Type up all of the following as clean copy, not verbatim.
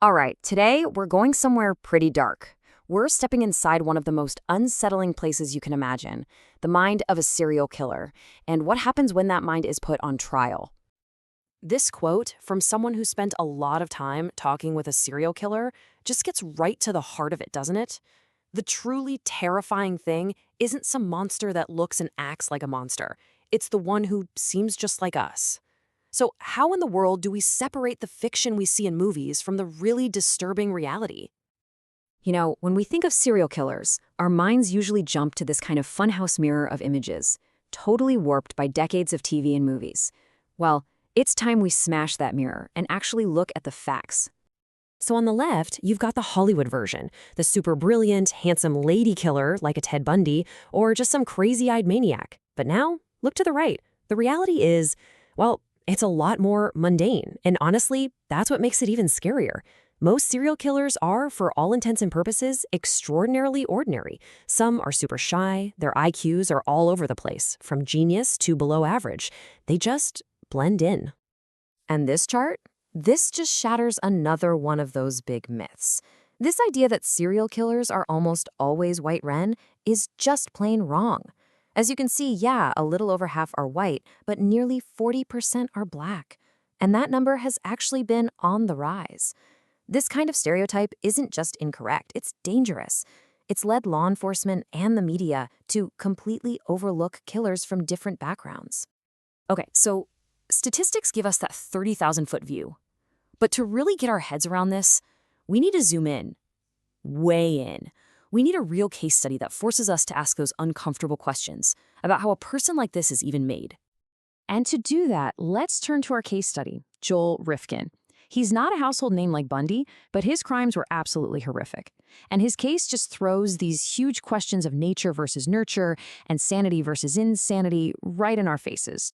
All right, today we're going somewhere pretty dark. We're stepping inside one of the most unsettling places you can imagine, the mind of a serial killer, and what happens when that mind is put on trial. This quote from someone who spent a lot of time talking with a serial killer just gets right to the heart of it, doesn't it? The truly terrifying thing isn't some monster that looks and acts like a monster. It's the one who seems just like us. So, how in the world do we separate the fiction we see in movies from the really disturbing reality? When we think of serial killers, our minds usually jump to this kind of funhouse mirror of images, totally warped by decades of TV and movies. Well, it's time we smash that mirror and actually look at the facts. So on the left, you've got the Hollywood version, the super brilliant, handsome lady killer like a Ted Bundy, or just some crazy-eyed maniac. But now, look to the right. The reality is, well, it's a lot more mundane, and honestly, that's what makes it even scarier. Most serial killers are, for all intents and purposes, extraordinarily ordinary. Some are super shy, their IQs are all over the place, from genius to below average. They just blend in. And this chart? This just shatters another one of those big myths. This idea that serial killers are almost always white Ren is just plain wrong. As you can see, yeah, a little over half are white, but nearly 40% are black. And that number has actually been on the rise. This kind of stereotype isn't just incorrect, it's dangerous. It's led law enforcement and the media to completely overlook killers from different backgrounds. Okay, so statistics give us that 30,000-foot view. But to really get our heads around this, we need to zoom in, way in. We need a real case study that forces us to ask those uncomfortable questions about how a person like this is even made. And to do that, let's turn to our case study, Joel Rifkin. He's not a household name like Bundy, but his crimes were absolutely horrific. And his case just throws these huge questions of nature versus nurture and sanity versus insanity right in our faces.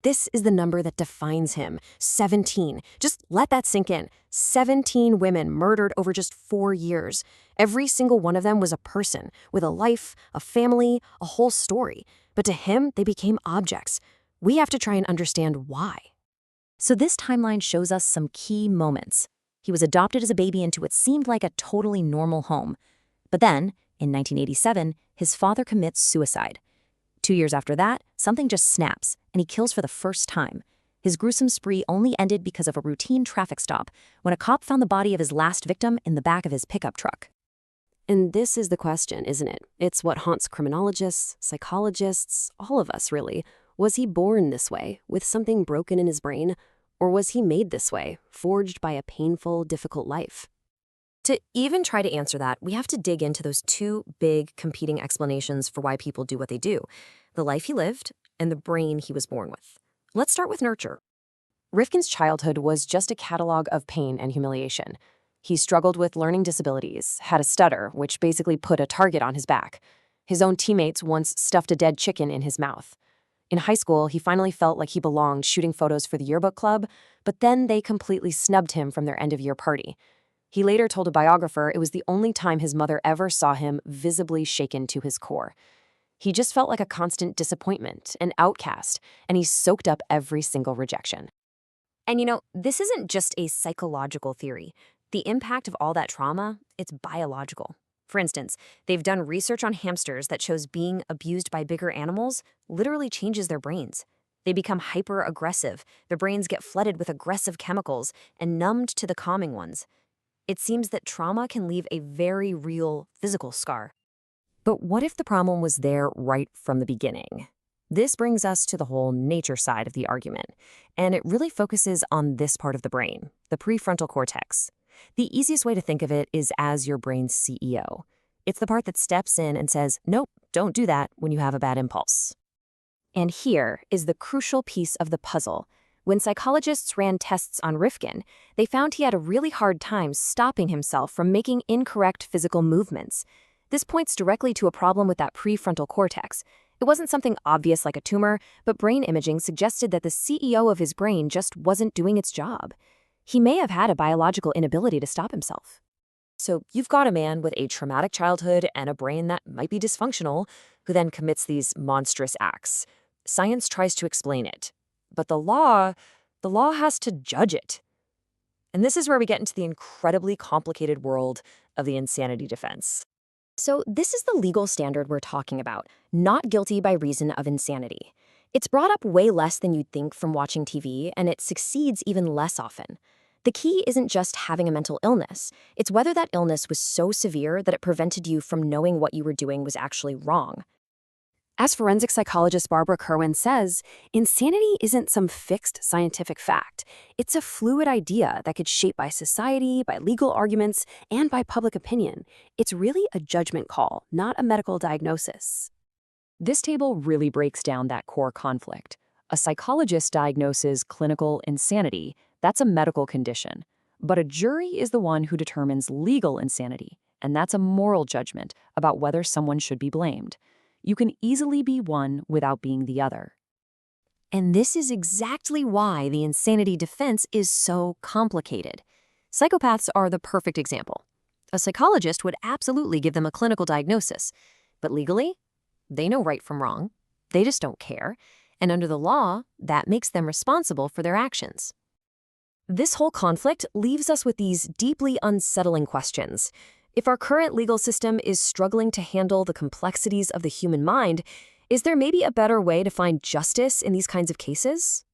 This is the number that defines him, 17. Just let that sink in. 17 women murdered over just 4 years. Every single one of them was a person, with a life, a family, a whole story. But to him, they became objects. We have to try and understand why. So this timeline shows us some key moments. He was adopted as a baby into what seemed like a totally normal home. But then, in 1987, his father commits suicide. 2 years after that, something just snaps, and he kills for the first time. His gruesome spree only ended because of a routine traffic stop, when a cop found the body of his last victim in the back of his pickup truck. And this is the question, isn't it? It's what haunts criminologists, psychologists, all of us, really. Was he born this way, with something broken in his brain? Or was he made this way, forged by a painful, difficult life? To even try to answer that, we have to dig into those two big competing explanations for why people do what they do: the life he lived and the brain he was born with. Let's start with nurture. Rifkin's childhood was just a catalog of pain and humiliation. He struggled with learning disabilities, had a stutter, which basically put a target on his back. His own teammates once stuffed a dead chicken in his mouth. In high school, he finally felt like he belonged shooting photos for the yearbook club, but then they completely snubbed him from their end-of-year party. He later told a biographer it was the only time his mother ever saw him visibly shaken to his core. He just felt like a constant disappointment, an outcast, and he soaked up every single rejection. And this isn't just a psychological theory. The impact of all that trauma, it's biological. For instance, they've done research on hamsters that shows being abused by bigger animals literally changes their brains. They become hyper-aggressive, their brains get flooded with aggressive chemicals and numbed to the calming ones. It seems that trauma can leave a very real physical scar. But what if the problem was there right from the beginning? This brings us to the whole nature side of the argument, and it really focuses on this part of the brain, the prefrontal cortex. The easiest way to think of it is as your brain's CEO. It's the part that steps in and says, nope, don't do that when you have a bad impulse. And here is the crucial piece of the puzzle. When psychologists ran tests on Rifkin, they found he had a really hard time stopping himself from making incorrect physical movements. This points directly to a problem with that prefrontal cortex. It wasn't something obvious like a tumor, but brain imaging suggested that the CEO of his brain just wasn't doing its job. He may have had a biological inability to stop himself. So you've got a man with a traumatic childhood and a brain that might be dysfunctional, who then commits these monstrous acts. Science tries to explain it, but the law has to judge it. And this is where we get into the incredibly complicated world of the insanity defense. So, this is the legal standard we're talking about, not guilty by reason of insanity. It's brought up way less than you'd think from watching TV, and it succeeds even less often. The key isn't just having a mental illness, it's whether that illness was so severe that it prevented you from knowing what you were doing was actually wrong. As forensic psychologist Barbara Kerwin says, insanity isn't some fixed scientific fact. It's a fluid idea that could shape by society, by legal arguments, and by public opinion. It's really a judgment call, not a medical diagnosis. This table really breaks down that core conflict. A psychologist diagnoses clinical insanity. That's a medical condition. But a jury is the one who determines legal insanity, and that's a moral judgment about whether someone should be blamed. You can easily be one without being the other. And this is exactly why the insanity defense is so complicated. Psychopaths are the perfect example. A psychologist would absolutely give them a clinical diagnosis, but legally, they know right from wrong. They just don't care. And under the law, that makes them responsible for their actions. This whole conflict leaves us with these deeply unsettling questions. If our current legal system is struggling to handle the complexities of the human mind, is there maybe a better way to find justice in these kinds of cases?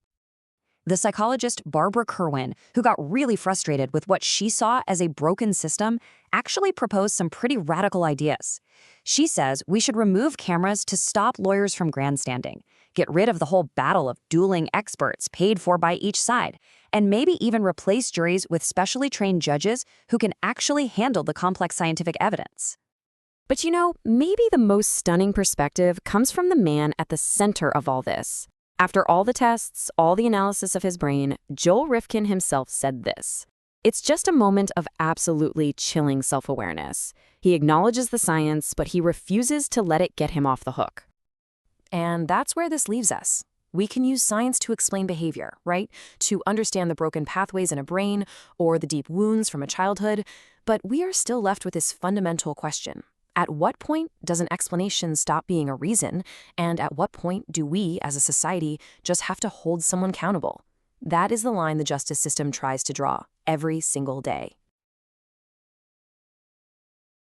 The psychologist Barbara Kerwin, who got really frustrated with what she saw as a broken system, actually proposed some pretty radical ideas. She says we should remove cameras to stop lawyers from grandstanding, get rid of the whole battle of dueling experts paid for by each side, and maybe even replace juries with specially trained judges who can actually handle the complex scientific evidence. But maybe the most stunning perspective comes from the man at the center of all this. After all the tests, all the analysis of his brain, Joel Rifkin himself said this: "It's just a moment of absolutely chilling self-awareness. He acknowledges the science, but he refuses to let it get him off the hook." And that's where this leaves us. We can use science to explain behavior, right? To understand the broken pathways in a brain or the deep wounds from a childhood, but we are still left with this fundamental question. At what point does an explanation stop being a reason, and at what point do we, as a society, just have to hold someone accountable? That is the line the justice system tries to draw every single day.